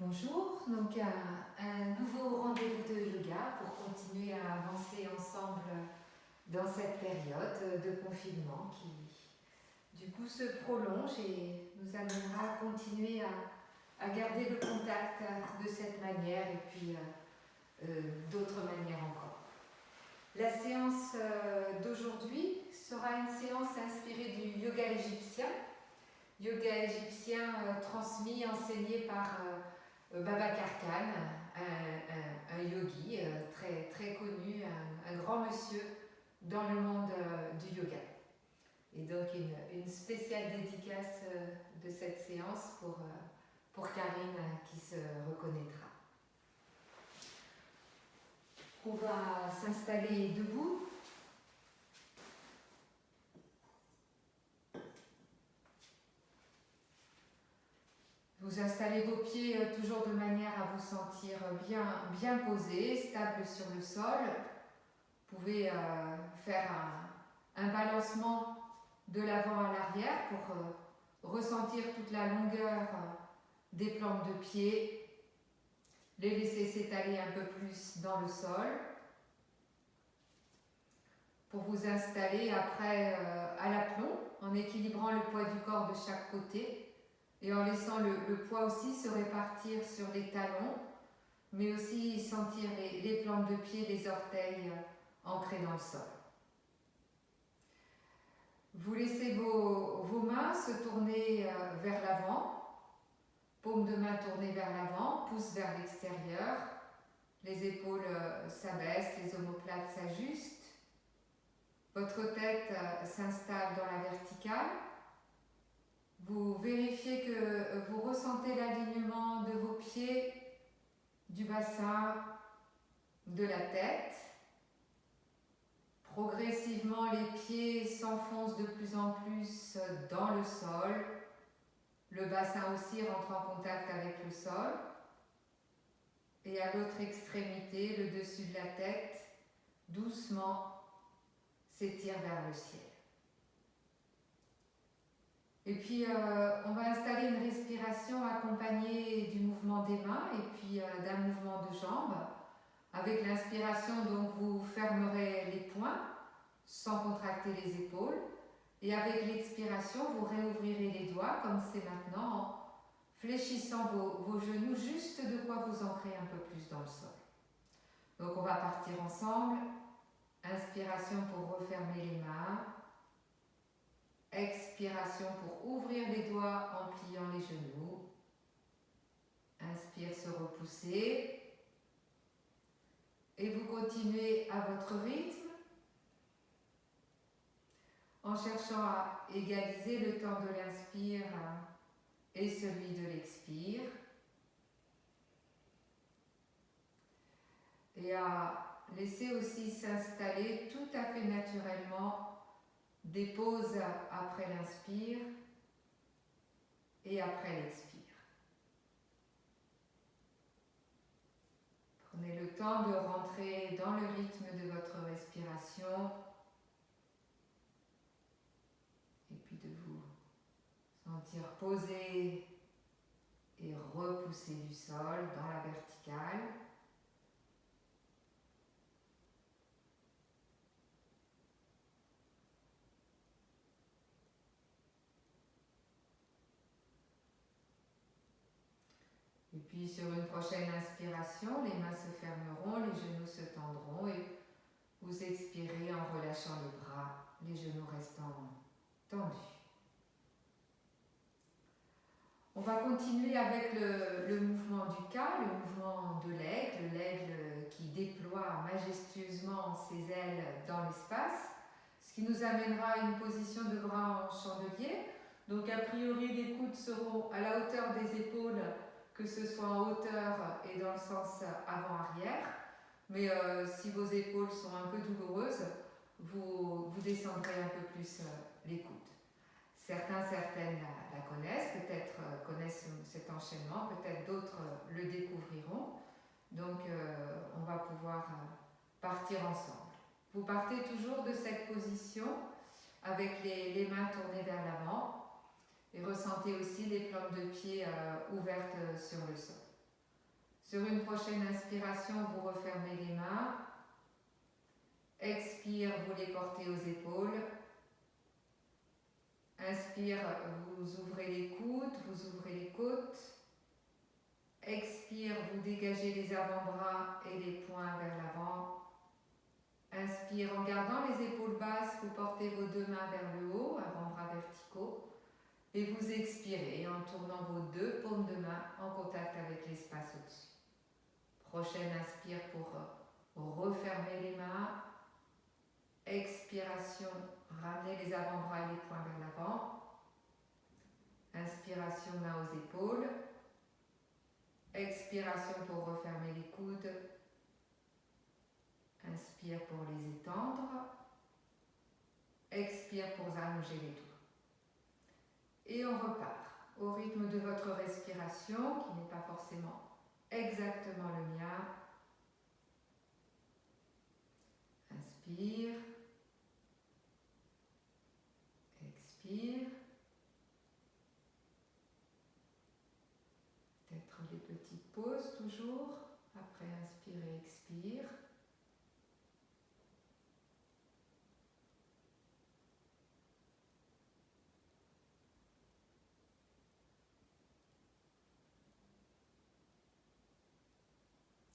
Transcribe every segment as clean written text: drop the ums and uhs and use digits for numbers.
Bonjour, donc un nouveau rendez-vous de yoga pour continuer à avancer ensemble dans cette période de confinement qui du coup se prolonge et nous amènera à continuer à garder le contact de cette manière et puis d'autres manières encore. La séance d'aujourd'hui sera une séance inspirée du yoga égyptien transmis, enseigné par Baba Khan, un yogi très, très connu, un grand monsieur dans le monde du yoga. Et donc une spéciale dédicace de cette séance pour Karine qui se reconnaîtra. On va s'installer debout. Vous installez vos pieds toujours de manière à vous sentir bien posé, stable sur le sol. Vous pouvez faire un balancement de l'avant à l'arrière pour ressentir toute la longueur des plantes de pied. Les laisser s'étaler un peu plus dans le sol. Pour vous installer après à l'aplomb, en équilibrant le poids du corps de chaque côté. Et en laissant le poids aussi se répartir sur les talons, mais aussi sentir les plantes de pied, les orteils ancrés dans le sol. Vous laissez vos mains se tourner vers l'avant, paume de main tournée vers l'avant, pouce vers l'extérieur, les épaules s'abaissent, les omoplates s'ajustent, votre tête s'installe dans la verticale. Vous vérifiez que vous ressentez l'alignement de vos pieds, du bassin, de la tête. Progressivement, les pieds s'enfoncent de plus en plus dans le sol. Le bassin aussi rentre en contact avec le sol. Et à l'autre extrémité, le dessus de la tête, doucement, s'étire vers le ciel. Et puis, on va installer une respiration accompagnée du mouvement des mains et puis d'un mouvement de jambes. Avec l'inspiration, donc, vous fermerez les poings sans contracter les épaules. Et avec l'expiration, vous réouvrirez les doigts, comme c'est maintenant, en fléchissant vos genoux, juste de quoi vous ancrer un peu plus dans le sol. Donc, on va partir ensemble. Inspiration pour refermer les mains. Expiration pour ouvrir les doigts en pliant les genoux. Inspire, se repousser. Et vous continuez à votre rythme en cherchant à égaliser le temps de l'inspire et celui de l'expire. Et à laisser aussi s'installer tout à fait naturellement des pauses après l'inspire et après l'expire. Prenez le temps de rentrer dans le rythme de votre respiration et puis de vous sentir posé et repousser du sol dans la verticale. Et puis sur une prochaine inspiration, les mains se fermeront, les genoux se tendront et vous expirez en relâchant les bras, les genoux restant tendus. On va continuer avec le mouvement du Ka, le mouvement de l'aigle qui déploie majestueusement ses ailes dans l'espace, ce qui nous amènera à une position de bras en chandelier. Donc a priori les coudes seront à la hauteur des épaules, que ce soit en hauteur et dans le sens avant-arrière. Mais si vos épaules sont un peu douloureuses, vous descendrez un peu plus les coudes. Certaines la connaissent, peut-être connaissent cet enchaînement, peut-être d'autres le découvriront. Donc on va pouvoir partir ensemble. Vous partez toujours de cette position avec les mains tournées vers l'avant et ressentez aussi les plantes de pied ouvertes sur le sol. Sur une prochaine inspiration, vous refermez les mains. Expire, vous les portez aux épaules. Inspire, vous ouvrez les coudes, vous ouvrez les côtes. Expire, vous dégagez les avant-bras et les poings vers l'avant. Inspire, en gardant les épaules basses, vous portez vos deux mains vers le haut, avant-bras verticaux. Et vous expirez en tournant vos deux paumes de main en contact avec l'espace au-dessus. Prochaine inspire pour refermer les mains. Expiration, ramenez les avant-bras et les poings vers l'avant. Inspiration, main aux épaules. Expiration pour refermer les coudes. Inspire pour les étendre. Expire pour allonger les doigts. Et on repart au rythme de votre respiration, qui n'est pas forcément exactement le mien. Inspire. Expire. Peut-être les petites pauses toujours. Après inspire et expire.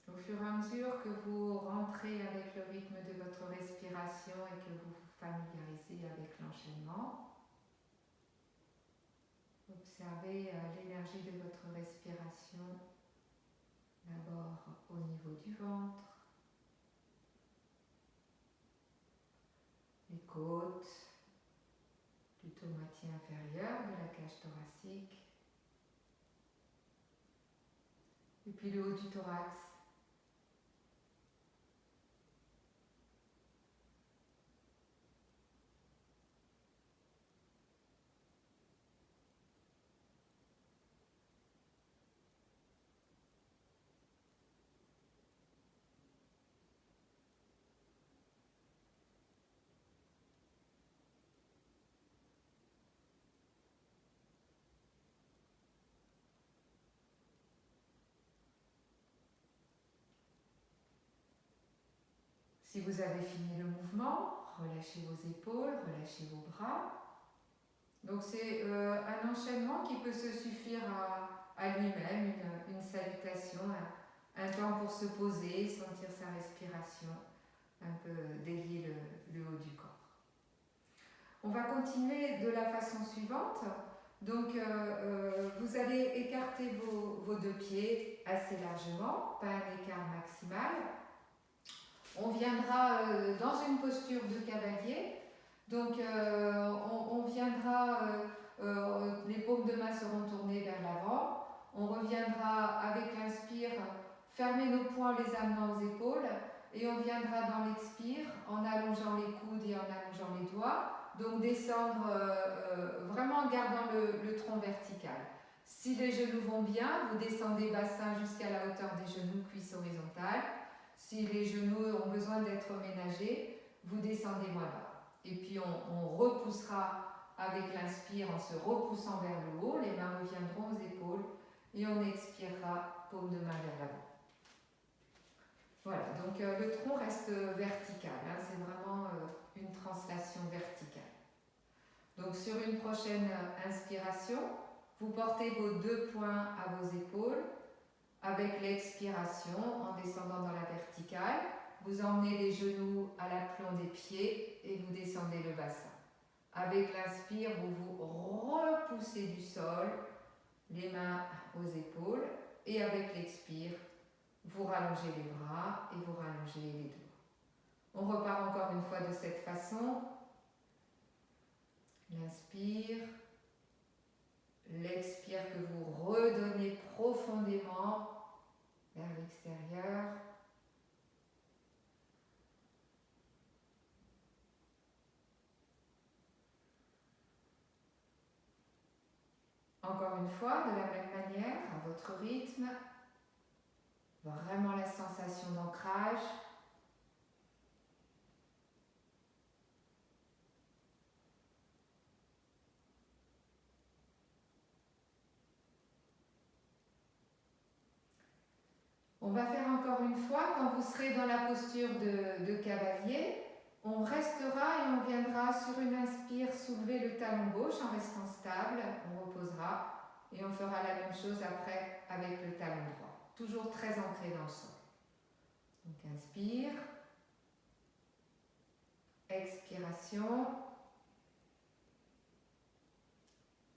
Au fur et à mesure que vous rentrez avec le rythme de votre respiration et que vous vous familiarisez avec l'enchaînement, observez l'énergie de votre respiration, d'abord au niveau du ventre, les côtes, plutôt moitié inférieure de la cage thoracique, et puis le haut du thorax. Si vous avez fini le mouvement, relâchez vos épaules, relâchez vos bras. Donc c'est un enchaînement qui peut se suffire à lui-même, une salutation, un temps pour se poser, sentir sa respiration, un peu délier le haut du corps. On va continuer de la façon suivante. Donc vous allez écarter vos deux pieds assez largement, pas un écart maximal. On viendra dans une posture de cavalier. Donc on viendra, les paumes de main seront tournées vers l'avant. On reviendra avec l'inspire, fermer nos poings, les amenant aux épaules. Et on viendra dans l'expire en allongeant les coudes et en allongeant les doigts. Donc descendre vraiment en gardant le tronc vertical. Si les genoux vont bien, vous descendez bassin jusqu'à la hauteur des genoux, cuisses horizontales. Si les genoux ont besoin d'être ménagés, vous descendez moins bas. Et puis on repoussera avec l'inspire en se repoussant vers le haut, les mains reviendront aux épaules et on expirera, paume de main vers l'avant. Voilà, donc le tronc reste vertical, hein, c'est vraiment une translation verticale. Donc sur une prochaine inspiration, vous portez vos deux poings à vos épaules. Avec l'expiration, en descendant dans la verticale, vous emmenez les genoux à l'aplomb des pieds et vous descendez le bassin. Avec l'inspire, vous vous repoussez du sol, les mains aux épaules, et avec l'expire, vous rallongez les bras et vous rallongez les doigts. On repart encore une fois de cette façon. L'inspire, l'expire que vous redonnez profondément vers l'extérieur. Encore une fois, de la même manière, à votre rythme, vraiment la sensation d'ancrage. On va faire encore une fois, quand vous serez dans la posture de cavalier, on restera et on viendra sur une inspire soulever le talon gauche en restant stable, on reposera et on fera la même chose après avec le talon droit, toujours très ancré dans le sol. Donc inspire, expiration,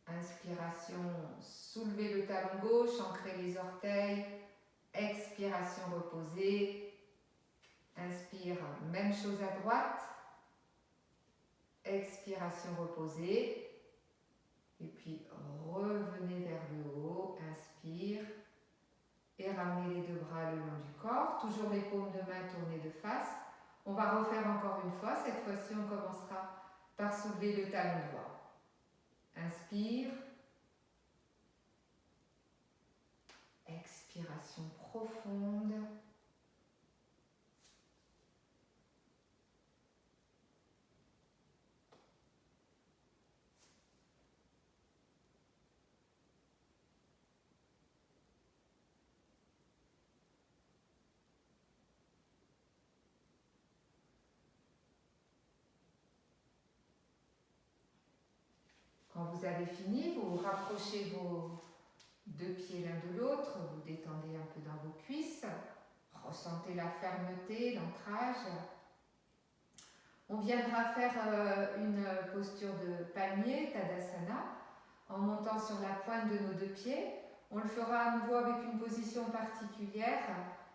inspiration, soulevez le talon gauche, ancrez les orteils, expiration, reposez, inspire, même chose à droite, expiration, reposez, et puis revenez vers le haut, inspire, et ramenez les deux bras le long du corps, toujours les paumes de main tournées de face. On va refaire encore une fois, cette fois-ci on commencera par soulever le talon droit. Inspire, expiration profonde. Quand vous avez fini, vous rapprochez vos deux pieds l'un de l'autre, vous détendez un peu dans vos cuisses, ressentez la fermeté, l'ancrage. On viendra faire une posture de palmier, Tadasana, en montant sur la pointe de nos deux pieds. On le fera à nouveau avec une position particulière,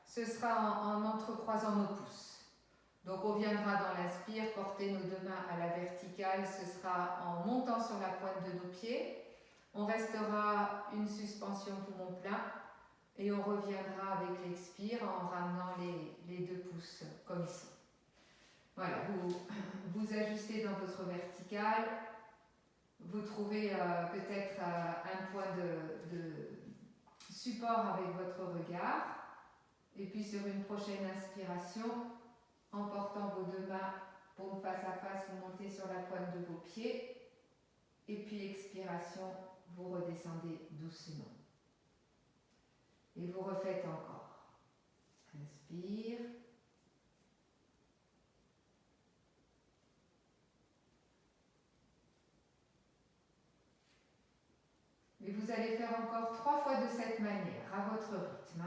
ce sera en entrecroisant nos pouces. Donc on viendra dans l'inspire, porter nos deux mains à la verticale, ce sera en montant sur la pointe de nos pieds. On restera une suspension poumon plein et on reviendra avec l'expire en ramenant les deux pouces comme ils sont. Voilà, vous ajustez dans votre verticale, vous trouvez peut-être un point de support avec votre regard et puis sur une prochaine inspiration, en portant vos deux mains paume face à face, vous montez sur la pointe de vos pieds et puis expiration, vous redescendez doucement. Et vous refaites encore. Inspire. Et vous allez faire encore 3 fois de cette manière, à votre rythme.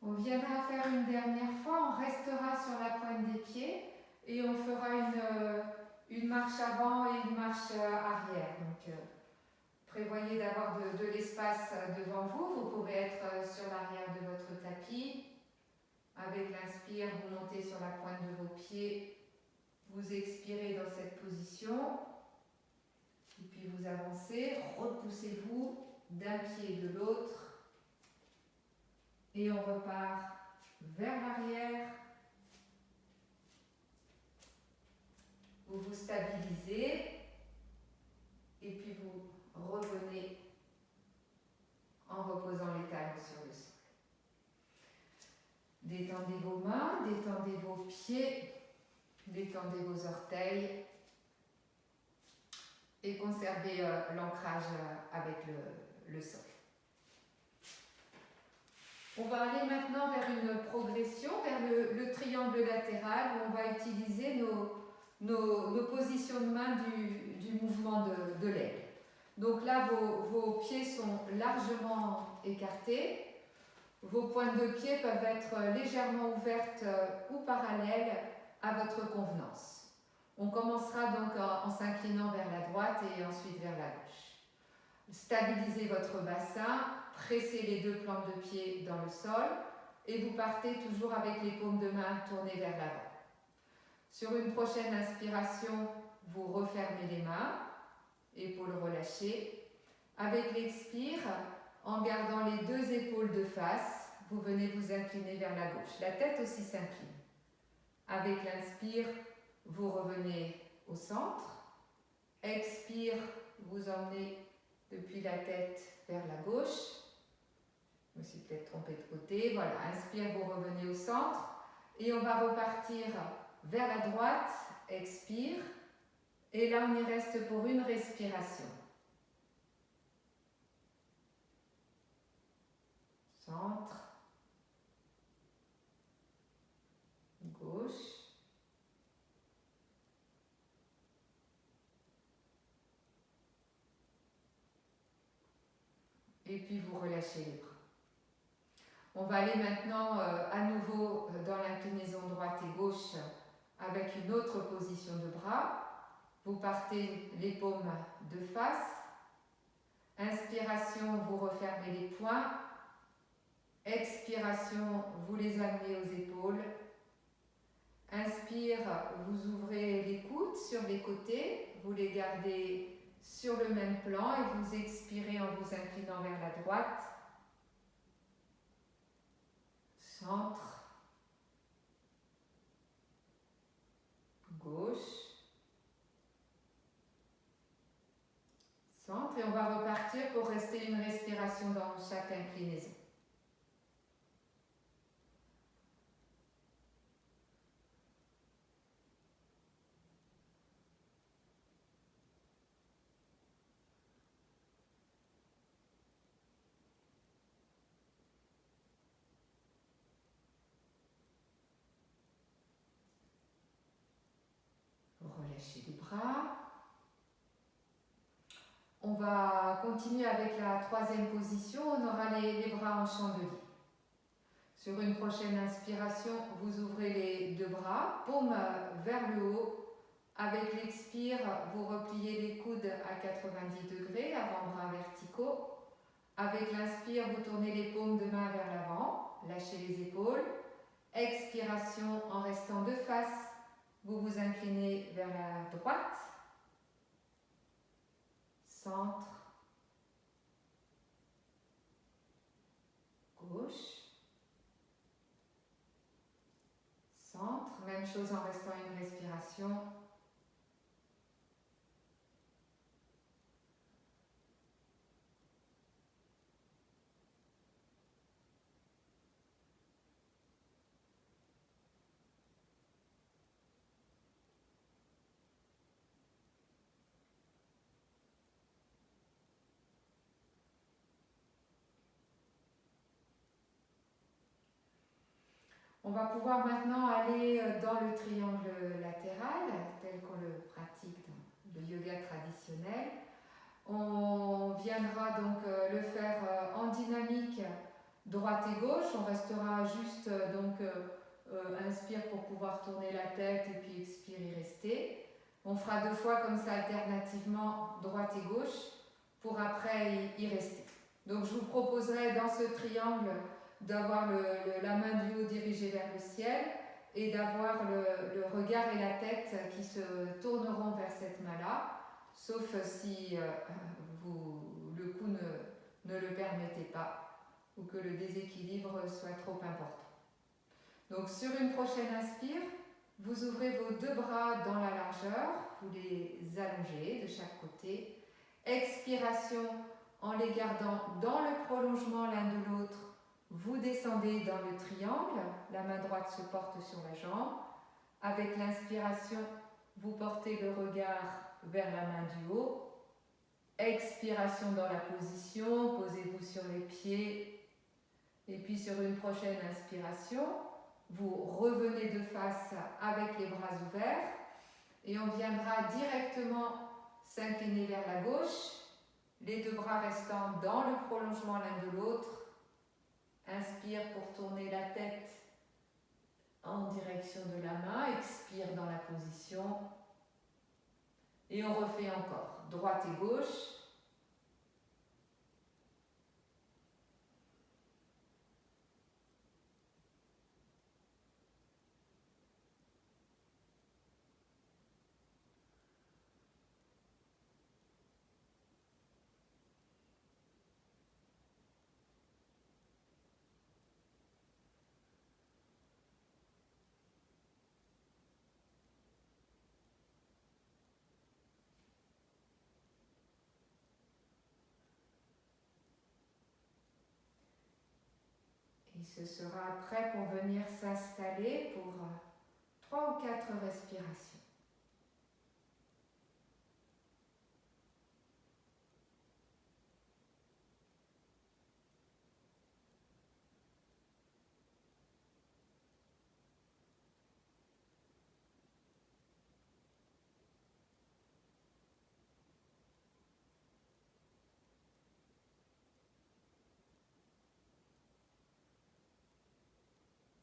On viendra faire une dernière fois, on restera sur la pointe des pieds et on fera une marche avant et une marche arrière. Donc prévoyez d'avoir de l'espace devant vous, vous pourrez être sur l'arrière de votre tapis. Avec l'inspire, vous montez sur la pointe de vos pieds, vous expirez dans cette position et puis vous avancez, repoussez-vous d'un pied et de l'autre. Et on repart vers l'arrière. Vous vous stabilisez. Et puis vous revenez en reposant les talons sur le sol. Détendez vos mains, détendez vos pieds, détendez vos orteils. Et conservez l'ancrage avec le sol. On va aller maintenant vers une progression, vers le triangle latéral où on va utiliser nos positions de main du mouvement de l'aigle. Donc là, vos pieds sont largement écartés. Vos pointes de pied peuvent être légèrement ouvertes ou parallèles à votre convenance. On commencera donc en s'inclinant vers la droite et ensuite vers la gauche. Stabilisez votre bassin. Pressez les deux plantes de pied dans le sol et vous partez toujours avec les paumes de main tournées vers l'avant. Sur une prochaine inspiration, vous refermez les mains, épaules relâchées. Avec l'expire, en gardant les deux épaules de face, vous venez vous incliner vers la gauche. La tête aussi s'incline. Avec l'inspire, vous revenez au centre. Expire, vous emmenez depuis la tête vers la gauche. Je me suis peut-être trompée de côté. Voilà, inspire, vous revenez au centre. Et on va repartir vers la droite. Expire. Et là, on y reste pour une respiration. Centre. Gauche. Et puis vous relâchez les bras. On va aller maintenant à nouveau dans l'inclinaison droite et gauche avec une autre position de bras. Vous partez les paumes de face. Inspiration, vous refermez les poings. Expiration, vous les amenez aux épaules. Inspire, vous ouvrez les coudes sur les côtés. Vous les gardez sur le même plan et vous expirez en vous inclinant vers la droite. Centre. Gauche. Centre. Et on va repartir pour rester une respiration dans chaque inclinaison. Relâchez les bras. On va continuer avec la troisième position. On aura les bras en chandelier. Sur une prochaine inspiration, vous ouvrez les deux bras, paume vers le haut. Avec l'expire, vous repliez les coudes à 90 degrés, avant-bras verticaux. Avec l'inspire, vous tournez les paumes de main vers l'avant, lâchez les épaules. Expiration, en restant de face, vous vous inclinez vers la droite. Centre. Gauche. Centre. Même chose en restant une respiration. On va pouvoir maintenant aller dans le triangle latéral, tel qu'on le pratique dans le yoga traditionnel. On viendra donc le faire en dynamique droite et gauche. On restera juste inspire pour pouvoir tourner la tête et puis expire y rester. On fera 2 fois comme ça alternativement droite et gauche pour après y rester. Donc je vous proposerai dans ce triangle d'avoir la main du haut dirigée vers le ciel et d'avoir le regard et la tête qui se tourneront vers cette main-là, sauf si le coup ne le permettez pas ou que le déséquilibre soit trop important. Donc sur une prochaine inspire, vous ouvrez vos 2 bras dans la largeur, vous les allongez de chaque côté. Expiration, en les gardant dans le prolongement l'un de l'autre, vous descendez dans le triangle, la main droite se porte sur la jambe. Avec l'inspiration, vous portez le regard vers la main du haut. Expiration dans la position, posez-vous sur les pieds. Et puis sur une prochaine inspiration, vous revenez de face avec les bras ouverts et on viendra directement s'incliner vers la gauche, les 2 bras restant dans le prolongement l'un de l'autre. Inspire pour tourner la tête en direction de la main, expire dans la position et on refait encore, droite et gauche. se sera prêt pour venir s'installer pour 3 ou 4 respirations.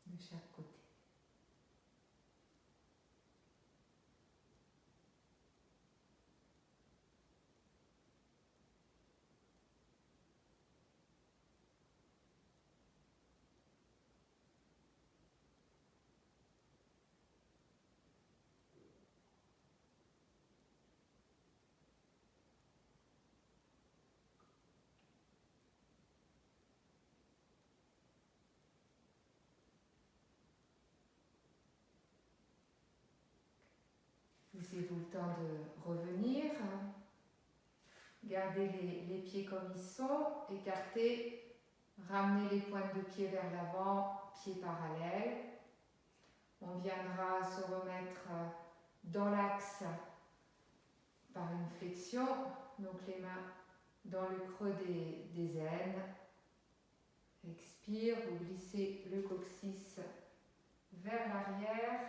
De chaque côté. Laissez-vous le temps de revenir. Gardez les pieds comme ils sont, écartés. Ramenez les pointes de pied vers l'avant, pieds parallèles. On viendra se remettre dans l'axe par une flexion, donc les mains dans le creux des aines. Expire, vous glissez le coccyx vers l'arrière.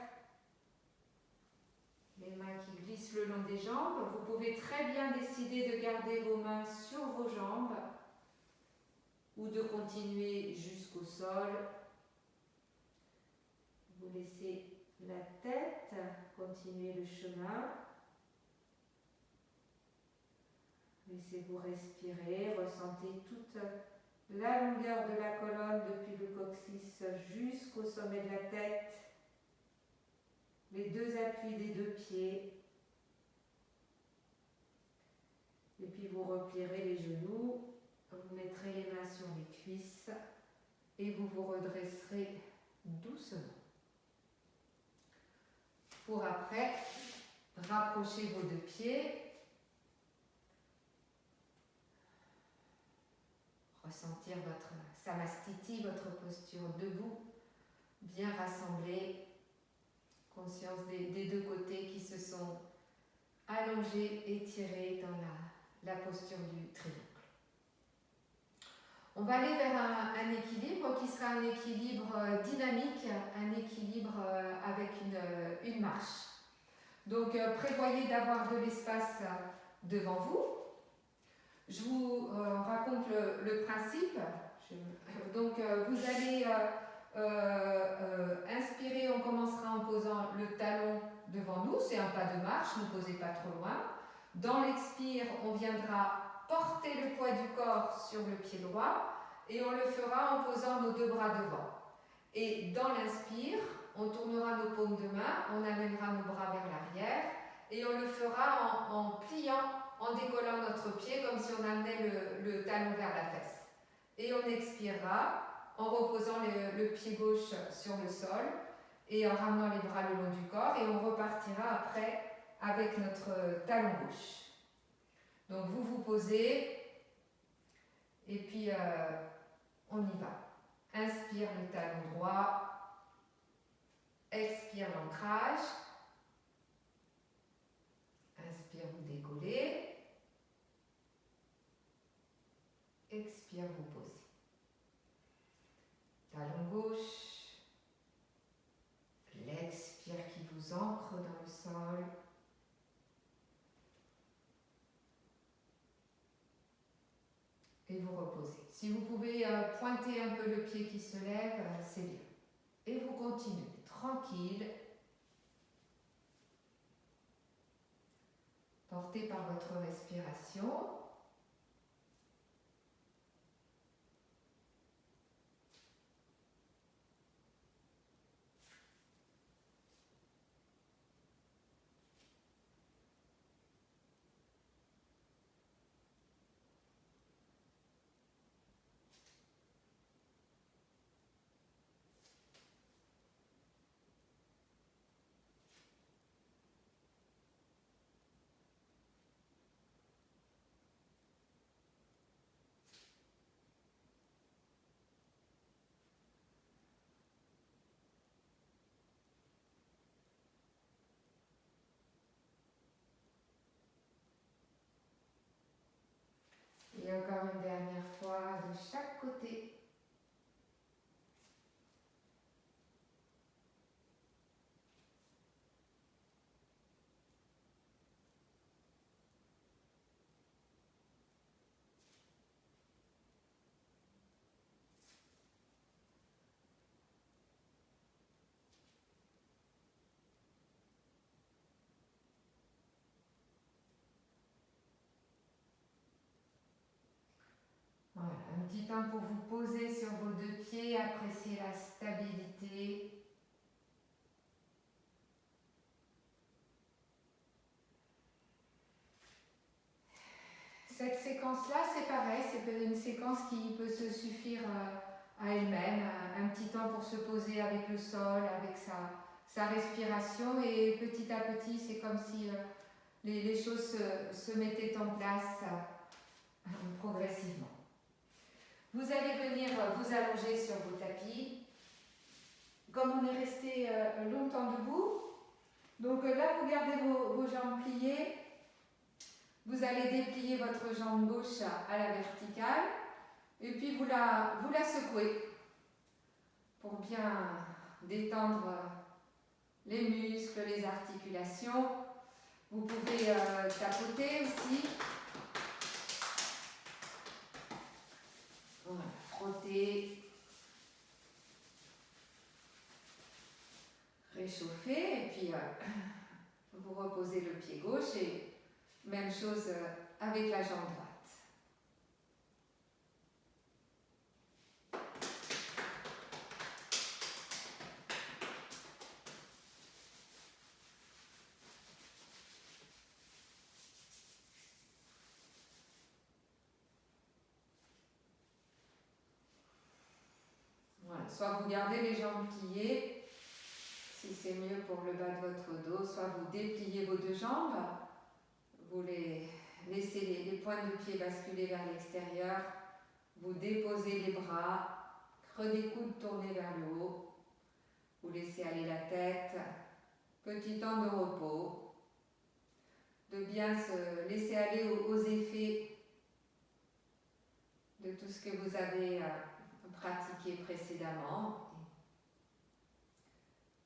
Les mains qui glissent le long des jambes. Vous pouvez très bien décider de garder vos mains sur vos jambes ou de continuer jusqu'au sol. Vous laissez la tête continuer le chemin. Laissez-vous respirer, ressentez toute la longueur de la colonne depuis le coccyx jusqu'au sommet de la tête. Les 2 appuis des 2 pieds. Et puis vous replierez les genoux, vous mettrez les mains sur les cuisses et vous vous redresserez doucement. Pour après, rapprocher vos 2 pieds. Ressentir votre samastiti, votre posture debout, bien rassemblée. Conscience des 2 côtés qui se sont allongés, étirés dans la posture du triangle. On va aller vers un équilibre qui sera un équilibre dynamique, un équilibre avec une marche. Donc prévoyez d'avoir de l'espace devant vous. Je vous raconte le principe. Donc vous allez inspirer, on commencera en posant le talon devant nous, c'est un pas de marche, ne posez pas trop loin. Dans l'expire, on viendra porter le poids du corps sur le pied droit et on le fera en posant nos 2 bras devant. Et dans l'inspire, on tournera nos paumes de main, on amènera nos bras vers l'arrière et on le fera en pliant, en décollant notre pied comme si on amenait le talon vers la fesse. Et on expirera en reposant le pied gauche sur le sol et en ramenant les bras le long du corps et on repartira après avec notre talon gauche. Donc vous vous posez et puis on y va. Inspire le talon droit, expire l'ancrage, inspire vous décollez, expire vous posez. Talon gauche, l'expire qui vous ancre dans le sol. Et vous reposez. Si vous pouvez pointer un peu le pied qui se lève, c'est bien. Et vous continuez, tranquille, porté par votre respiration. Un petit temps pour vous poser sur vos deux pieds, apprécier la stabilité. Cette séquence-là, c'est pareil, c'est une séquence qui peut se suffire à elle-même. Un petit temps pour se poser avec le sol, avec sa respiration, et petit à petit, c'est comme si les choses se mettaient en place progressivement. Vous allez venir vous allonger sur vos tapis. Comme on est resté longtemps debout, donc là, vous gardez vos jambes pliées. Vous allez déplier votre jambe gauche à la verticale et puis vous la secouez pour bien détendre les muscles, les articulations. Vous pouvez tapoter aussi. Voilà, frotter, réchauffer et puis vous reposez le pied gauche et même chose avec la jambe droite. Voilà. Soit vous gardez les jambes pliées, si c'est mieux pour le bas de votre dos, soit vous dépliez vos deux jambes, vous laissez les pointes de pied basculer vers l'extérieur, vous déposez les bras, creux des coudes tournés vers le haut, vous laissez aller la tête, petit temps de repos, de bien se laisser aller aux effets de tout ce que vous avez pratiqué précédemment,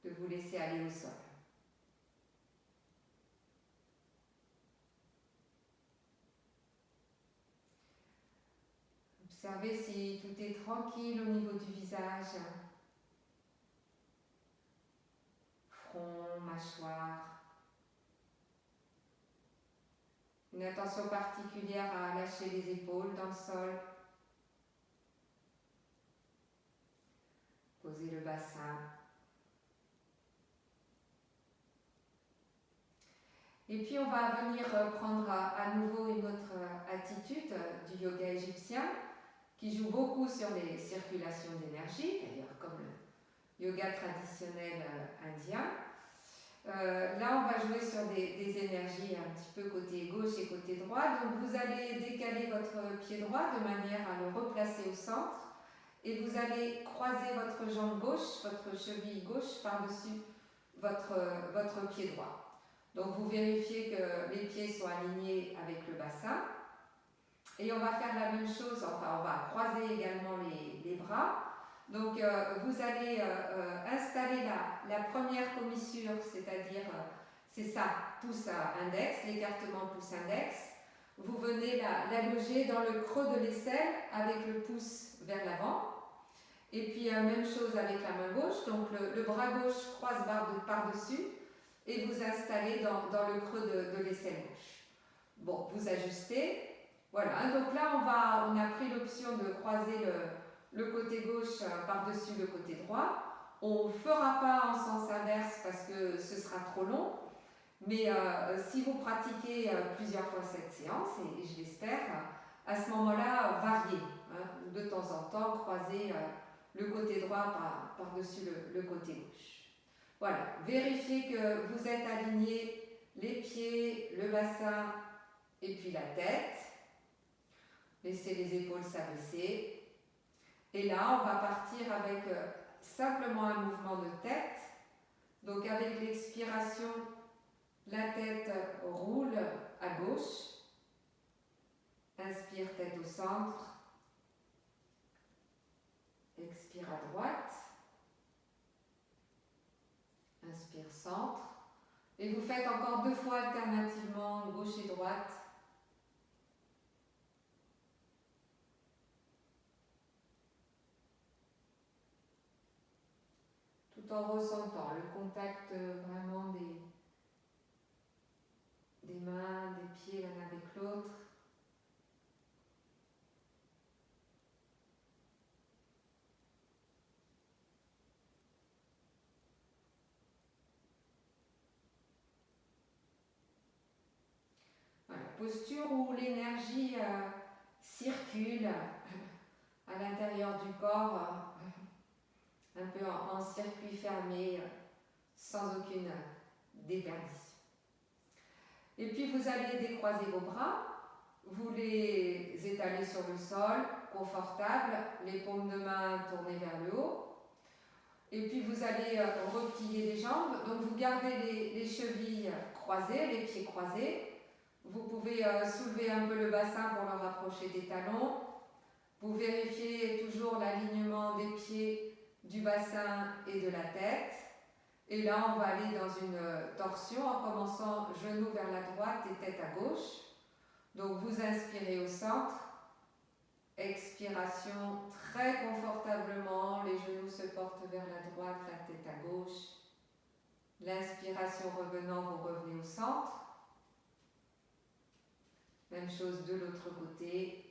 de vous laisser aller au sol. Observez si tout est tranquille au niveau du visage, front, mâchoire. Une attention particulière à lâcher les épaules dans le sol. Posez le bassin. Et puis on va venir prendre à nouveau une autre attitude du yoga égyptien qui joue beaucoup sur les circulations d'énergie, d'ailleurs comme le yoga traditionnel indien. Là, on va jouer sur des énergies un petit peu côté gauche et côté droit. Donc, vous allez décaler votre pied droit de manière à le replacer au centre. Et vous allez croiser votre jambe gauche, votre cheville gauche par-dessus votre pied droit. Donc, vous vérifiez que les pieds sont alignés avec le bassin. Et on va faire la même chose, enfin, on va croiser également les bras. Donc, vous allez installer la première commissure, c'est-à-dire, c'est ça, pouce index, l'écartement pouce-index. Vous venez la loger dans le creux de l'aisselle avec le pouce vers l'avant. Et puis, même chose avec la main gauche. Donc, le bras gauche croise par-dessus et vous installez dans le creux de l'aisselle gauche. Bon, vous ajustez. Voilà, donc là, on a pris l'option de croiser le côté gauche par-dessus le côté droit. On ne fera pas en sens inverse parce que ce sera trop long, mais si vous pratiquez plusieurs fois cette séance, et je l'espère, à ce moment-là, variez. Hein, de temps en temps, croisez le côté droit par-dessus le côté gauche. Voilà, vérifiez que vous êtes alignés, les pieds, le bassin et puis la tête. Laissez les épaules s'abaisser. Et là, on va partir avec simplement un mouvement de tête. Donc avec l'expiration, la tête roule à gauche. Inspire, tête au centre. Expire à droite. Inspire, centre. Et vous faites encore 2 fois alternativement gauche et droite. Tout en ressentant le contact vraiment des mains, des pieds l'un avec l'autre. posture où l'énergie circule à l'intérieur du corps, un peu en circuit fermé, sans aucune déperdition. Et puis vous allez décroiser vos bras, vous les étalez sur le sol, confortable, les paumes de main tournées vers le haut. Et puis vous allez replier les jambes, donc vous gardez les chevilles croisées, les pieds croisés. Vous pouvez soulever un peu le bassin pour le rapprocher des talons. Vous vérifiez toujours l'alignement des pieds, du bassin et de la tête. Et là, on va aller dans une torsion en commençant genoux vers la droite et tête à gauche. Donc vous inspirez au centre. Expiration très confortablement, les genoux se portent vers la droite, la tête à gauche. L'inspiration revenant, vous revenez au centre. Même chose de l'autre côté.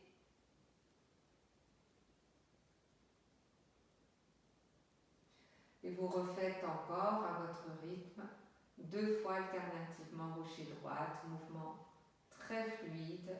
Et vous refaites encore à votre rythme, 2 fois alternativement gauche et droite, mouvement très fluide.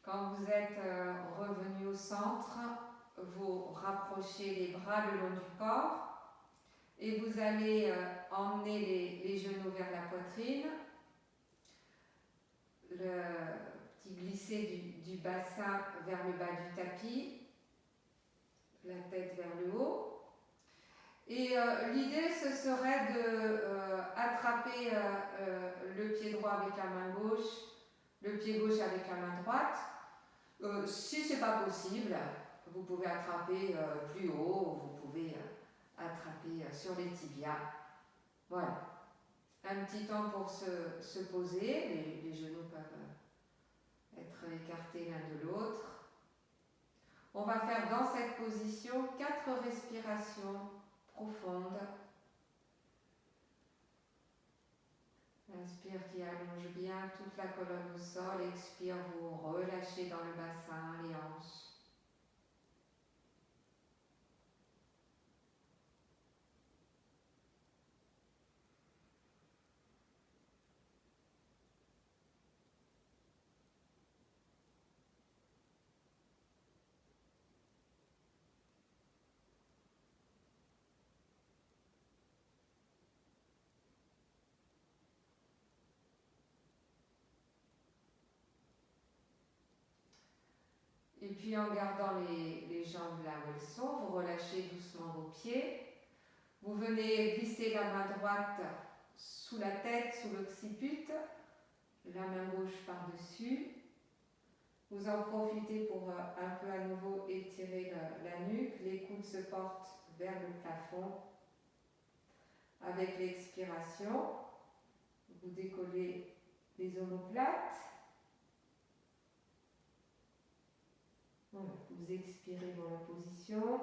Quand vous êtes revenu au centre, vous rapprochez les bras le long du corps et vous allez emmener les genoux vers la poitrine, le petit glisser du bassin vers le bas du tapis, la tête vers le haut. Et l'idée, ce serait d'attraper le pied droit avec la main gauche, le pied gauche avec la main droite. Si ce n'est pas possible, vous pouvez attraper plus haut, vous pouvez attraper sur les tibias. Voilà. Un petit temps pour se poser, les genoux peuvent être écartés l'un de l'autre. On va faire dans cette position 4 respirations profondes. Inspire qui allonge bien toute la colonne au sol. Expire, vous relâchez dans le bassin, les hanches. Et puis en gardant les jambes là où elles sont, vous relâchez doucement vos pieds. Vous venez glisser la main droite sous la tête, sous l'occiput, la main gauche par-dessus. Vous en profitez pour un peu à nouveau étirer la nuque. Les coudes se portent vers le plafond. Avec l'expiration, vous décollez les omoplates. Voilà, vous expirez dans la position.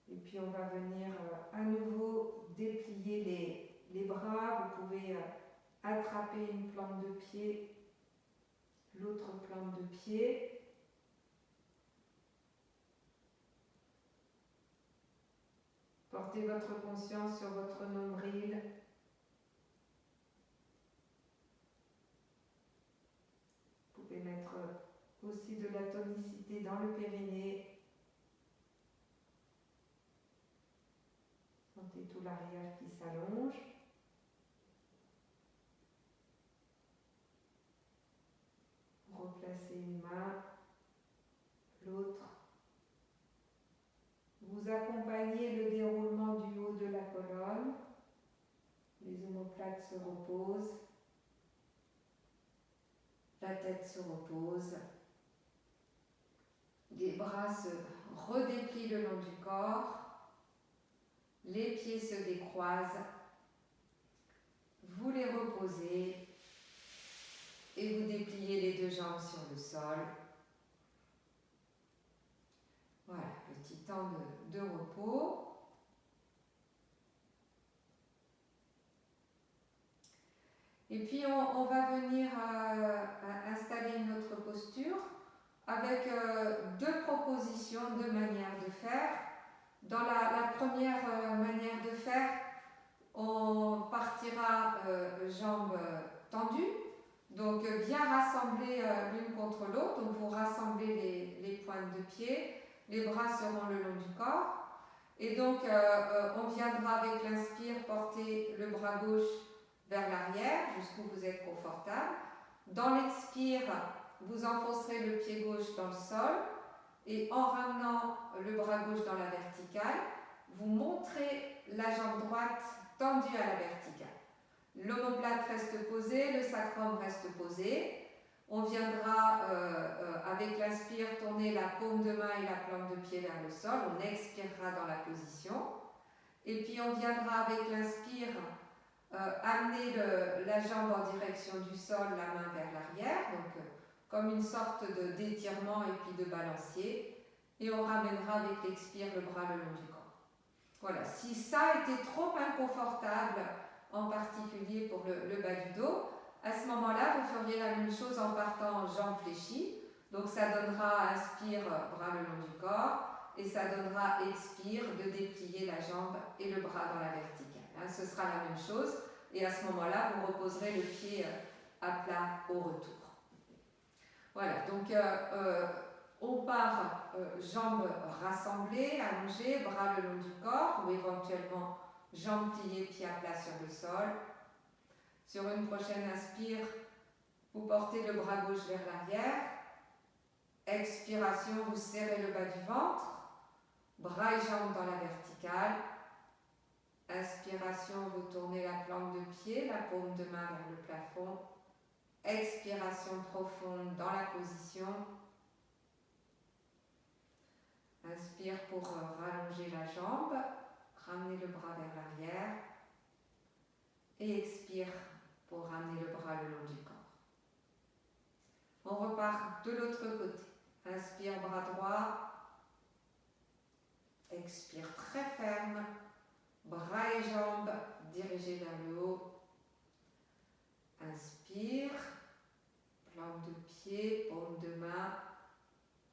Et puis on va venir à nouveau déplier les bras. Vous pouvez attraper une plante de pied, l'autre plante de pied. Portez votre conscience sur votre nombril. Vous pouvez mettre aussi de la tonicité dans le périnée. Sentez tout l'arrière qui s'allonge. Replacez une main, l'autre. Vous accompagnez le déroulement du haut de la colonne. Les omoplates se reposent. La tête se repose. Les bras se redéplient le long du corps. Les pieds se décroisent. Vous les reposez et vous dépliez les deux jambes sur le sol. Voilà, petit temps de repos. Et puis on va venir installer une autre posture avec deux propositions, deux manières de faire. Dans la première manière de faire, on partira jambes tendues, donc bien rassemblées l'une contre l'autre. Donc vous rassemblez les pointes de pied, les bras seront le long du corps. Et donc on viendra avec l'inspire porter le bras gauche vers l'arrière, jusqu'où vous êtes confortable. Dans l'expire, vous enfoncerez le pied gauche dans le sol et en ramenant le bras gauche dans la verticale, vous montrez la jambe droite tendue à la verticale. L'omoplate reste posée, le sacrum reste posé. On viendra avec l'inspire tourner la paume de main et la plante de pied vers le sol. On expirera dans la position. Et puis on viendra avec l'inspire amener la jambe en direction du sol, la main vers l'arrière, donc comme une sorte d'étirement et puis de balancier, et on ramènera avec l'expire le bras le long du corps. Voilà, si ça était trop inconfortable, en particulier pour le bas du dos, à ce moment-là, vous feriez la même chose en partant jambes fléchies, donc ça donnera inspire, bras le long du corps, et ça donnera expire de déplier la jambe et le bras dans la verticale. Ce sera la même chose et à ce moment-là vous reposerez le pied à plat au retour. Voilà, donc on part jambes rassemblées, allongées, bras le long du corps ou éventuellement jambes pliées, pieds à plat sur le sol. Sur une prochaine inspire, vous portez le bras gauche vers l'arrière. Expiration, vous serrez le bas du ventre, bras et jambes dans la verticale. Inspiration, vous tournez la plante de pied, la paume de main vers le plafond. Expiration profonde dans la position. Inspire pour rallonger la jambe, ramener le bras vers l'arrière. Et expire pour ramener le bras le long du corps. On repart de l'autre côté. Inspire, bras droit. Expire très ferme. Bras et jambes dirigés vers le haut. Inspire. Plante de pied, paume de main.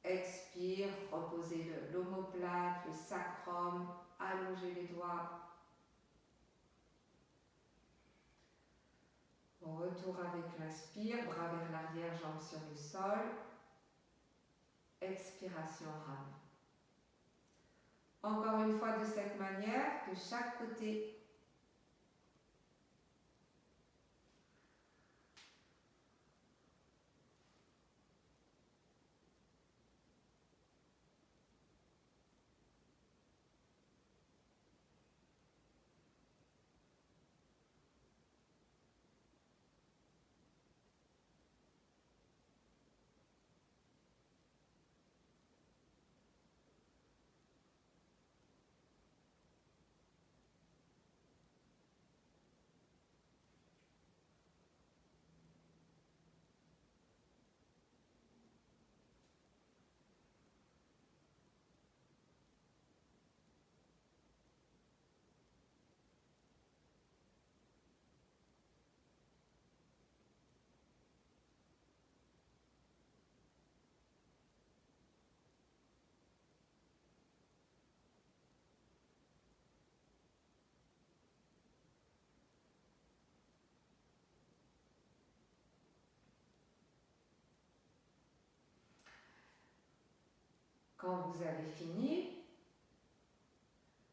Expire. Reposez l'omoplate, le sacrum. Allongez les doigts. On retour avec l'inspire, bras vers l'arrière, jambes sur le sol. Expiration, rame. Encore une fois de cette manière, de chaque côté. Quand vous avez fini,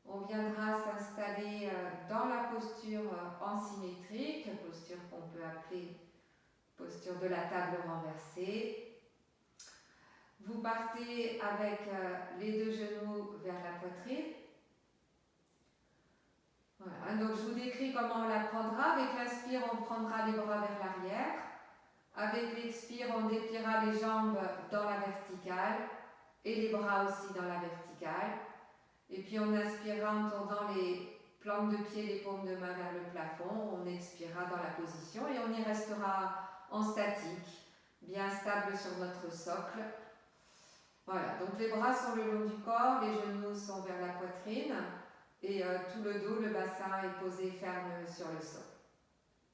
on viendra s'installer dans la posture ensymétrique, posture qu'on peut appeler posture de la table renversée. Vous partez avec les deux genoux vers la poitrine. Voilà. Donc je vous décris comment on la prendra. Avec l'inspire, on prendra les bras vers l'arrière. Avec l'expire, on dépliera les jambes dans la verticale et les bras aussi dans la verticale. Et puis on inspirera en tournant les plantes de pied, les paumes de main vers le plafond. On expirera dans la position et on y restera en statique, bien stable sur notre socle. Voilà, donc les bras sont le long du corps, les genoux sont vers la poitrine et tout le dos, le bassin est posé ferme sur le sol.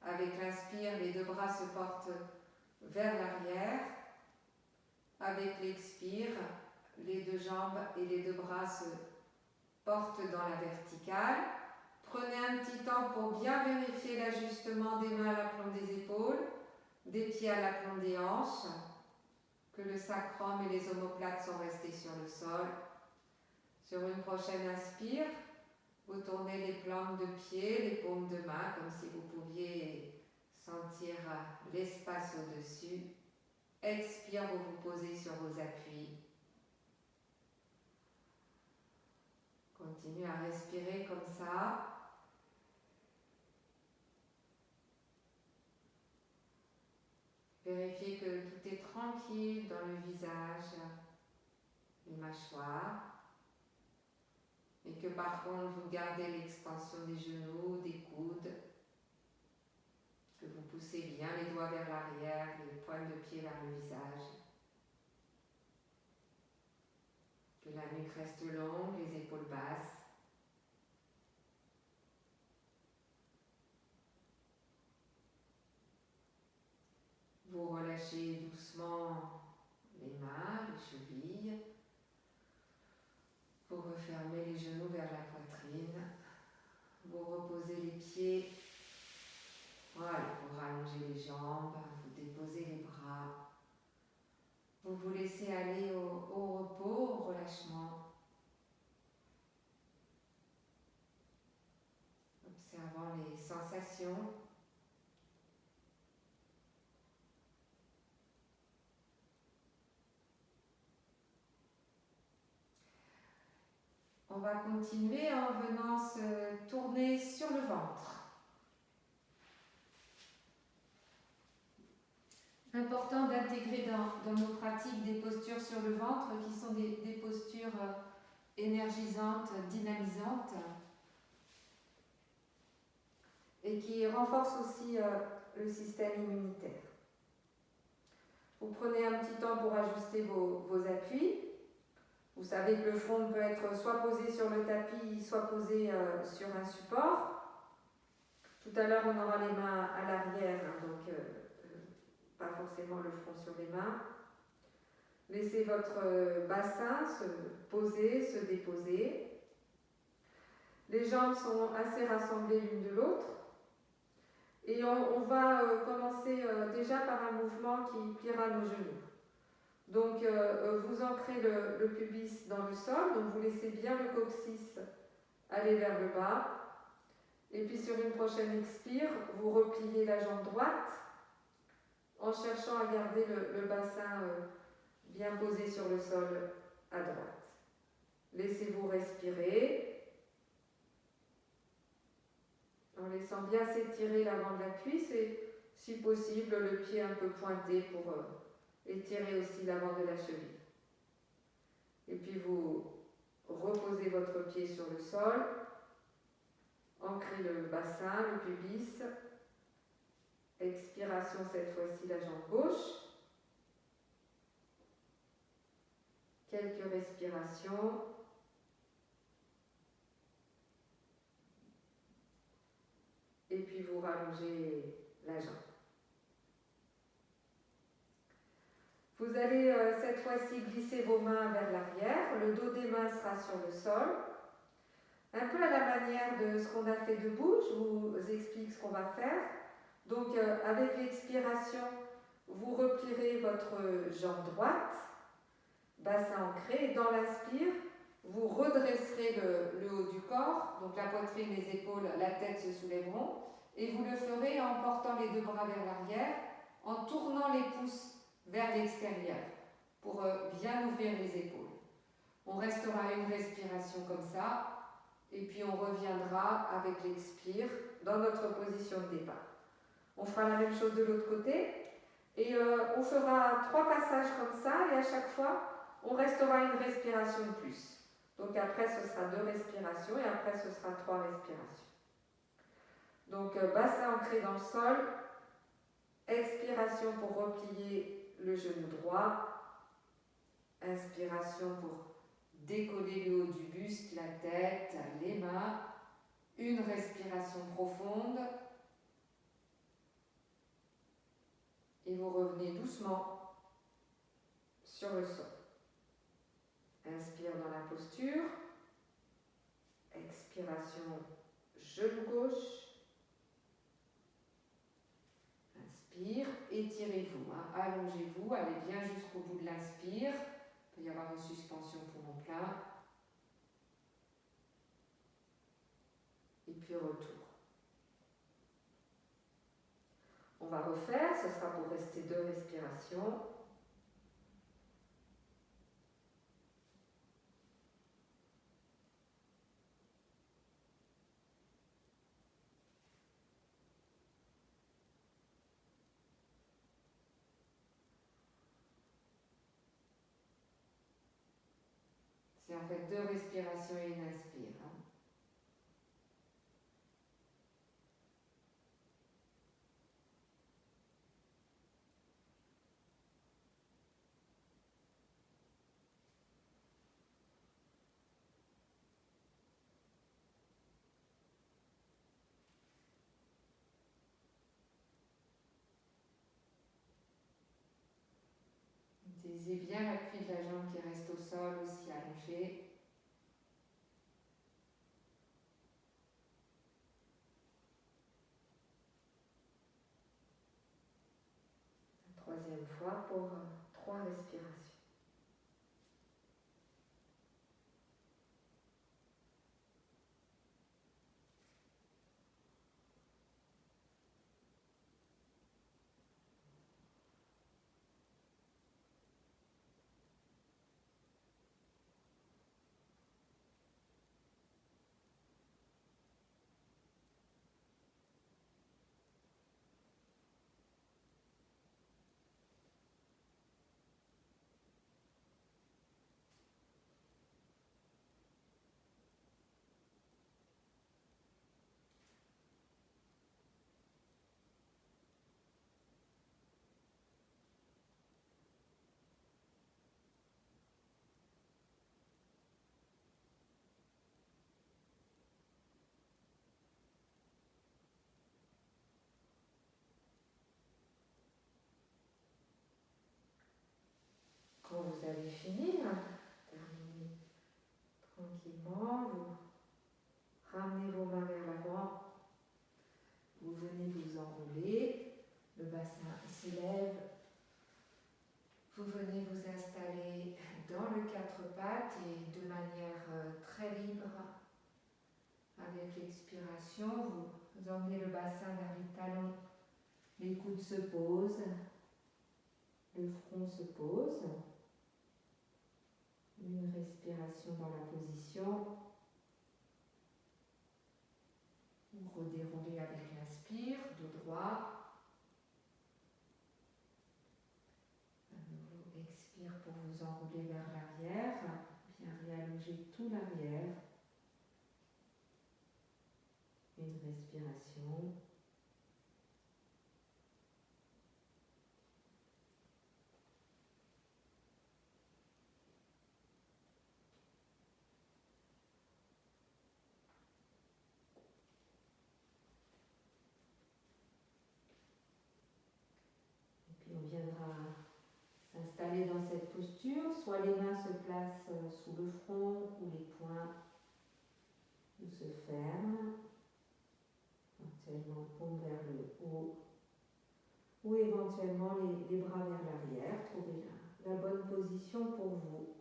Avec l'inspire, les deux bras se portent vers l'arrière. Avec l'expire, les deux jambes et les deux bras se portent dans la verticale. Prenez un petit temps pour bien vérifier l'ajustement des mains à l'aplomb des épaules, des pieds à l'aplomb des hanches, que le sacrum et les omoplates sont restés sur le sol. Sur une prochaine inspire, vous tournez les plantes de pied, les paumes de main, comme si vous pouviez sentir l'espace au-dessus. Expire, vous vous posez sur vos appuis. Continuez à respirer comme ça. Vérifiez que tout est tranquille dans le visage, les mâchoires. Et que par contre, vous gardez l'extension des genoux, des coudes. Que vous poussez bien les doigts vers l'arrière, les pointes de pied vers le visage. Que la nuque reste longue, les épaules basses. Vous relâchez doucement les mains, les chevilles. Vous refermez les genoux vers la poitrine. Vous reposez les pieds. Voilà, vous rallongez les jambes, vous déposez les bras. Vous vous laissez aller au repos, au relâchement. Observant les sensations. On va continuer en venant se tourner sur le ventre. Important d'intégrer dans nos pratiques des postures sur le ventre qui sont des postures énergisantes, dynamisantes et qui renforcent aussi le système immunitaire. Vous prenez un petit temps pour ajuster vos appuis. Vous savez que le front peut être soit posé sur le tapis, soit posé sur un support. Tout à l'heure, on aura les mains à l'arrière, donc pas forcément le front sur les mains. Laissez votre bassin se poser, se déposer. Les jambes sont assez rassemblées l'une de l'autre. Et on va commencer déjà par un mouvement qui pliera nos genoux. Donc vous ancrez le pubis dans le sol, donc vous laissez bien le coccyx aller vers le bas. Et puis sur une prochaine expire, vous repliez la jambe droite en cherchant à garder le bassin bien posé sur le sol à droite. Laissez-vous respirer en laissant bien s'étirer l'avant de la cuisse et si possible le pied un peu pointé pour étirer aussi l'avant de la cheville. Et puis vous reposez votre pied sur le sol, ancrez le bassin, le pubis. Expiration cette fois-ci la jambe gauche. Quelques respirations. Et puis vous rallongez la jambe. Vous allez cette fois-ci glisser vos mains vers l'arrière. Le dos des mains sera sur le sol. Un peu à la manière de ce qu'on a fait debout. Je vous explique ce qu'on va faire. Donc avec l'expiration, vous replierez votre jambe droite, bassin ancré, et dans l'inspire, vous redresserez le haut du corps, donc la poitrine, les épaules, la tête se soulèveront, et vous le ferez en portant les deux bras vers l'arrière, en tournant les pouces vers l'extérieur, pour bien ouvrir les épaules. On restera une respiration comme ça, et puis on reviendra avec l'expire dans notre position de départ. On fera la même chose de l'autre côté. Et on fera 3 passages comme ça, et à chaque fois, on restera une respiration de plus. Donc après, ce sera 2 respirations, et après, ce sera 3 respirations. Donc bassin ancré dans le sol, expiration pour replier le genou droit, inspiration pour décoller le haut du buste, la tête, les mains, une respiration profonde, et vous revenez doucement sur le sol. Inspire dans la posture, expiration, genou gauche, inspire, étirez-vous, allongez-vous, allez bien jusqu'au bout de l'inspire, il peut y avoir une suspension poumon plein, et puis retour. On va refaire, ce sera pour rester 2 respirations. C'est en fait 2 respirations et une inspire. Utilisez bien l'appui de la jambe qui reste au sol, aussi allongé. Troisième fois pour 3 respirations. Quand vous avez fini, terminez tranquillement, vous ramenez vos mains vers l'avant, vous venez vous enrouler, le bassin s'élève, vous venez vous installer dans le 4 pattes et de manière très libre, avec l'expiration, vous emmenez le bassin vers les talons, les coudes se posent, le front se pose. Une respiration dans la position. Vous redéroulez avec l'inspire, dos droit. À nouveau, expire pour vous enrouler vers l'arrière. Bien réallonger tout l'arrière. Une respiration. On viendra s'installer dans cette posture, soit les mains se placent sous le front ou les poings ou se ferment, éventuellement paume vers le haut ou éventuellement les bras vers l'arrière. Trouvez la bonne position pour vous.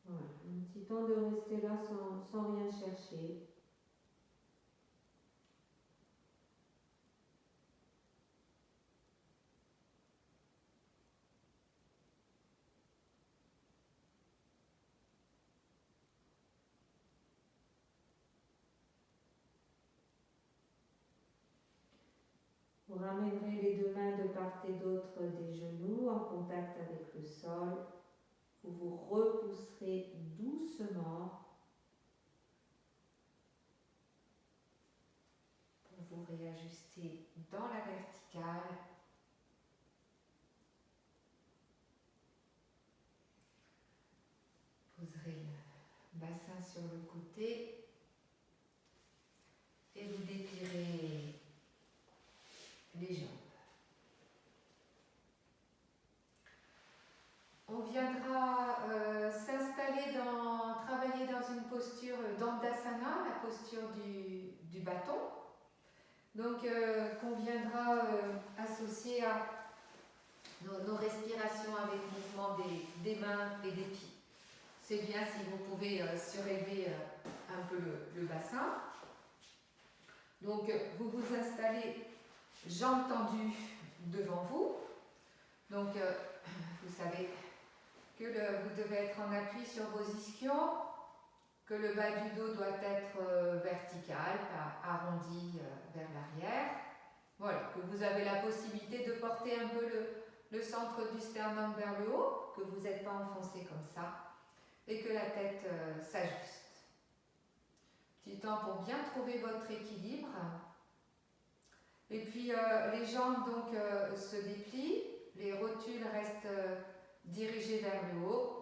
Voilà, un petit temps de rester là sans rien chercher. Vous ramènerez les deux mains de part et d'autre des genoux en contact avec le sol. Vous vous repousserez doucement pour vous réajuster dans la verticale. Poserez le bassin sur le côté et vous déplierez les jambes. On viendra travailler dans une posture d'Andasana, la posture du bâton. Donc, qu'on viendra associer à nos respirations avec le mouvement des mains et des pieds. C'est bien si vous pouvez surélever un peu le bassin. Donc, vous vous installez jambes tendues devant vous. Donc, vous savez que vous devez être en appui sur vos ischions, que le bas du dos doit être vertical, pas arrondi vers l'arrière. Voilà, que vous avez la possibilité de porter un peu le centre du sternum vers le haut, que vous n'êtes pas enfoncé comme ça, et que la tête s'ajuste. Petit temps pour bien trouver votre équilibre. Et puis les jambes donc se déplient, les rotules restent dirigées vers le haut.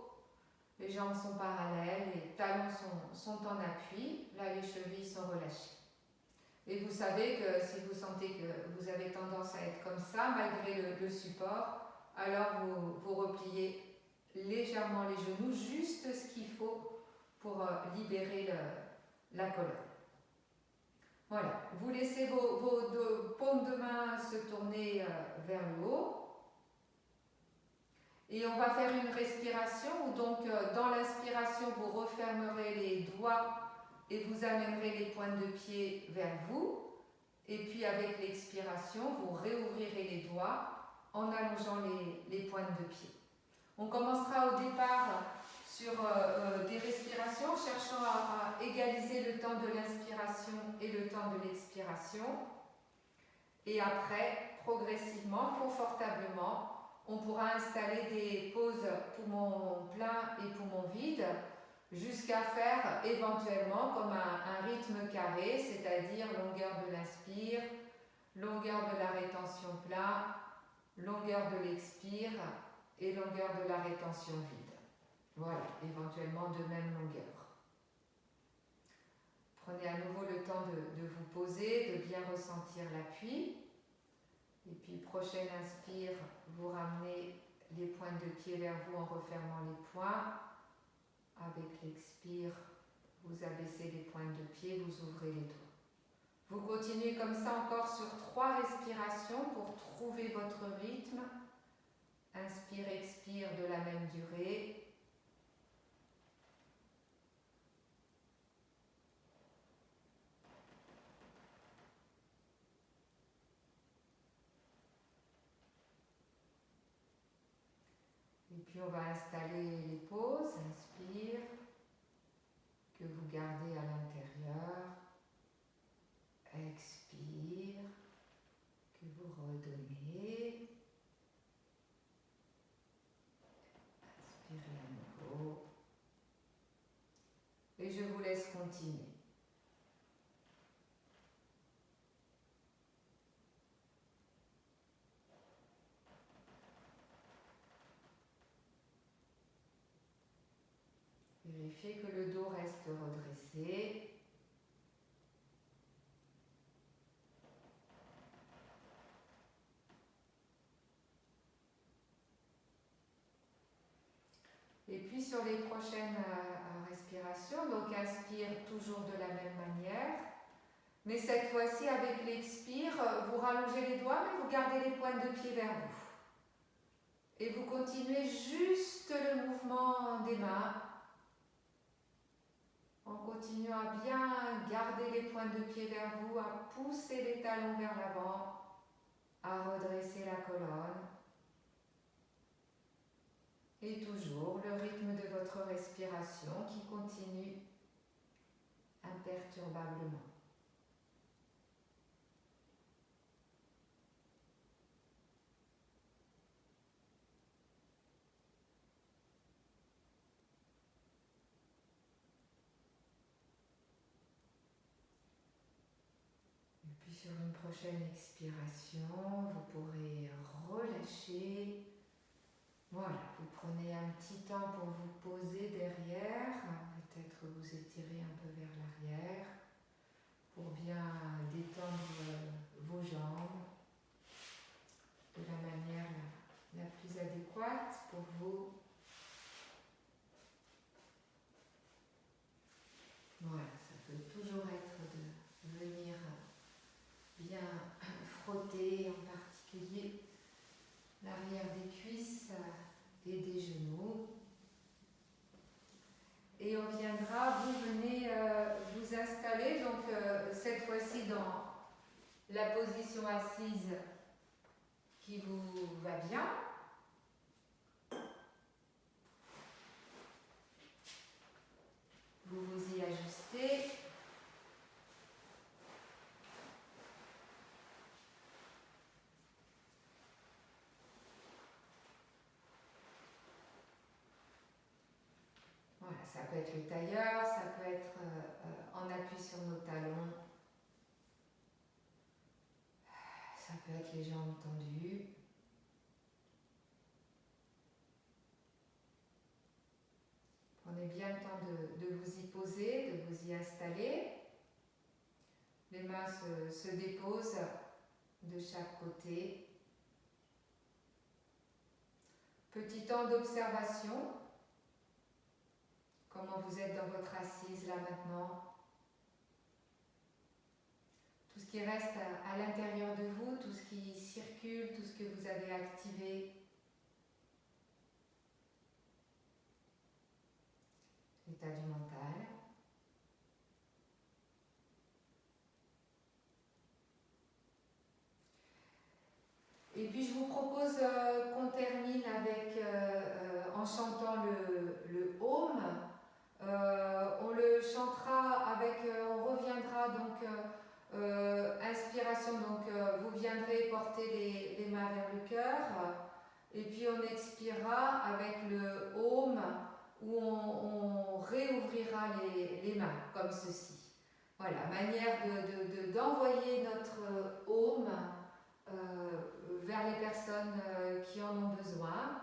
Les jambes sont parallèles, les talons sont en appui, là les chevilles sont relâchées. Et vous savez que si vous sentez que vous avez tendance à être comme ça, malgré le support, alors vous repliez légèrement les genoux, juste ce qu'il faut pour libérer la colonne. Voilà, vous laissez vos deux paumes de main se tourner vers le haut. Et on va faire une respiration où donc dans l'inspiration vous refermerez les doigts et vous amènerez les pointes de pied vers vous. Et puis avec l'expiration, vous réouvrirez les doigts en allongeant les pointes de pied. On commencera au départ sur des respirations, cherchant à égaliser le temps de l'inspiration et le temps de l'expiration. Et après, progressivement, confortablement, on pourra installer des pauses poumons pleins et poumons vides jusqu'à faire éventuellement comme un rythme carré, c'est-à-dire longueur de l'inspire, longueur de la rétention plein, longueur de l'expire et longueur de la rétention vide. Voilà, éventuellement de même longueur. Prenez à nouveau le temps de vous poser, de bien ressentir l'appui. Et puis, prochaine inspire, vous ramenez les pointes de pied vers vous en refermant les poings. Avec l'expire, vous abaissez les pointes de pied, vous ouvrez les doigts. Vous continuez comme ça encore sur 3 respirations pour trouver votre rythme. Inspire, expire de la même durée. Et puis on va installer les pauses. Inspire, que vous gardez à l'intérieur. Expire, que vous redonnez. Inspirez à nouveau. Et je vous laisse continuer. Vérifiez que le dos reste redressé. Et puis sur les prochaines respirations, donc inspire toujours de la même manière, mais cette fois-ci avec l'expire, vous rallongez les doigts mais vous gardez les pointes de pied vers vous. Et vous continuez juste le mouvement des mains en continuant à bien garder les pointes de pied vers vous, à pousser les talons vers l'avant, à redresser la colonne. Et toujours le rythme de votre respiration qui continue imperturbablement. sur une prochaine expiration, vous pourrez relâcher. Voilà, vous prenez un petit temps pour vous poser derrière, peut-être vous étirez un peu vers l'arrière pour bien détendre vos jambes de la manière la plus adéquate pour vous. Voilà, ça peut toujours être de venir bien frotter, en particulier l'arrière des cuisses et des genoux. Et on viendra, vous venez vous installer, donc cette fois-ci dans la position assise qui vous va bien. Vous vous y ajustez. Voilà, ça peut être le tailleur, ça peut être en appui sur nos talons. Ça peut être les jambes tendues. Prenez bien le temps de vous y poser, de vous y installer. Les mains se déposent de chaque côté. Petit temps d'observation. Comment vous êtes dans votre assise là maintenant. Tout ce qui reste à l'intérieur de vous, tout ce qui circule, tout ce que vous avez activé. L'état du mental. Et puis je vous propose qu'on termine avec, en chantant le Om. On le chantera avec, on reviendra donc, inspiration, donc vous viendrez porter les mains vers le cœur. Et puis on expirera avec le Om, où on réouvrira les mains, comme ceci. Voilà, manière d'envoyer notre Om vers les personnes qui en ont besoin,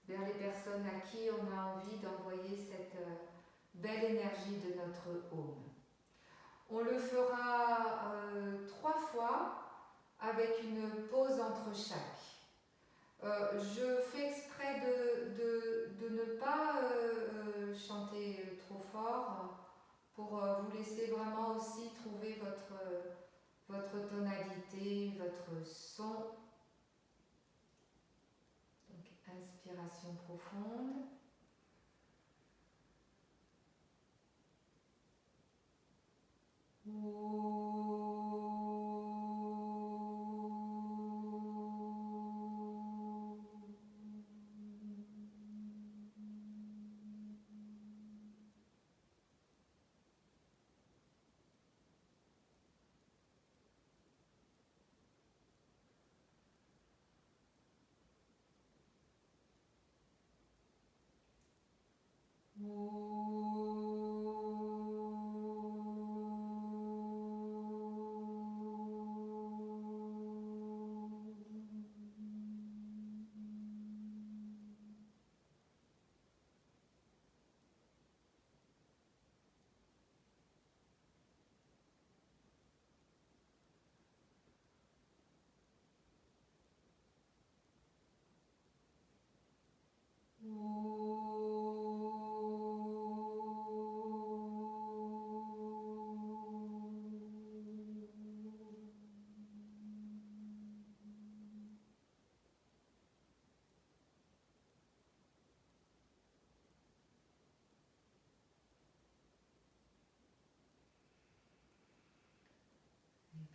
vers les personnes à qui on a envie d'envoyer cette belle énergie de notre Om. On le fera 3 fois avec une pause entre chaque. Je fais exprès de ne pas chanter trop fort pour vous laisser vraiment aussi trouver votre tonalité, votre son. Donc, inspiration profonde.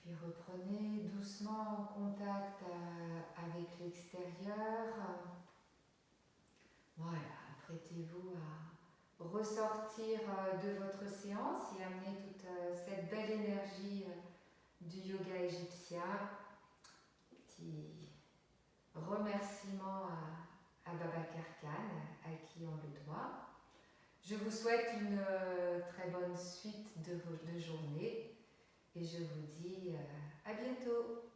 Puis reprenez doucement contact avec l'extérieur. Voilà, apprêtez-vous à ressortir de votre séance et amener toute cette belle énergie du yoga égyptien. Petit remerciement à Babacar Khan, à qui on le doit. Je vous souhaite une très bonne suite de journée. Et je vous dis à bientôt.